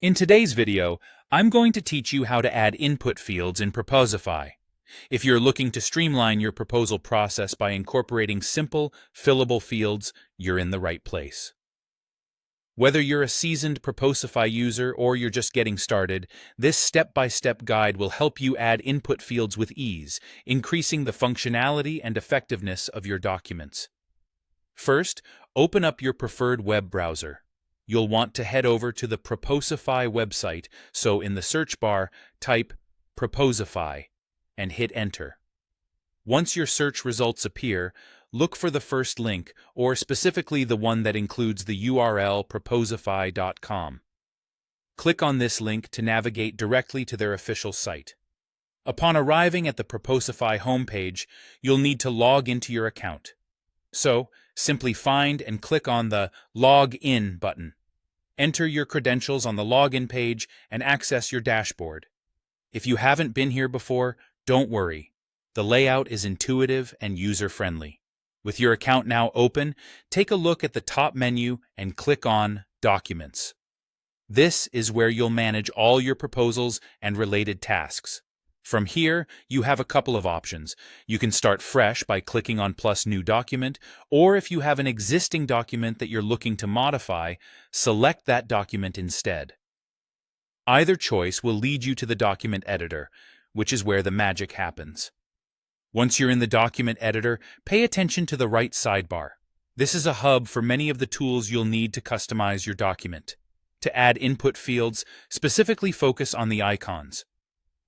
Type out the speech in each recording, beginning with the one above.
In today's video, I'm going to teach you how to add input fields in Proposify. If you're looking to streamline your proposal process by incorporating simple, fillable fields, you're in the right place. Whether you're a seasoned Proposify user or you're just getting started, this step-by-step guide will help you add input fields with ease, increasing the functionality and effectiveness of your documents. First, open up your preferred web browser. You'll want to head over to the Proposify website, so in the search bar, type Proposify and hit Enter. Once your search results appear, look for the first link, or specifically the one that includes the URL proposify.com. Click on this link to navigate directly to their official site. Upon arriving at the Proposify homepage, you'll need to log into your account. So, simply find and click on the Log In button. Enter your credentials on the login page and access your dashboard. If you haven't been here before, don't worry. The layout is intuitive and user-friendly. With your account now open, take a look at the top menu and click on Documents. This is where you'll manage all your proposals and related tasks. From here, you have a couple of options. You can start fresh by clicking on plus new document, or if you have an existing document that you're looking to modify, select that document instead. Either choice will lead you to the document editor, which is where the magic happens. Once you're in the document editor, pay attention to the right sidebar. This is a hub for many of the tools you'll need to customize your document. To add input fields, specifically focus on the icons.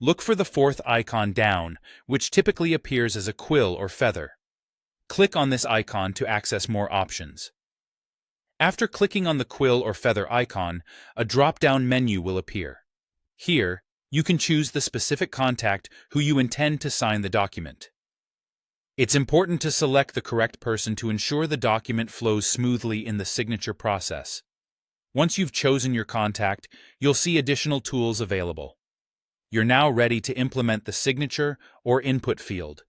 Look for the fourth icon down, which typically appears as a quill or feather. Click on this icon to access more options. After clicking on the quill or feather icon, a drop-down menu will appear. Here, you can choose the specific contact who you intend to sign the document. It's important to select the correct person to ensure the document flows smoothly in the signature process. Once you've chosen your contact, you'll see additional tools available. You're now ready to implement the signature or input field.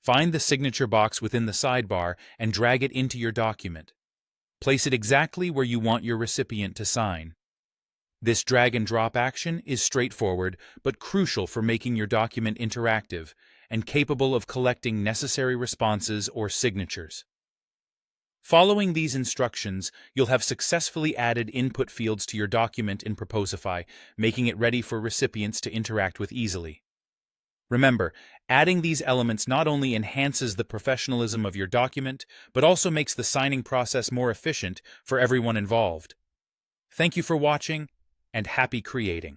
Find the signature box within the sidebar and drag it into your document. Place it exactly where you want your recipient to sign. This drag and drop action is straightforward but crucial for making your document interactive and capable of collecting necessary responses or signatures. Following these instructions, you'll have successfully added input fields to your document in Proposify, making it ready for recipients to interact with easily. Remember, adding these elements not only enhances the professionalism of your document, but also makes the signing process more efficient for everyone involved. Thank you for watching, and happy creating.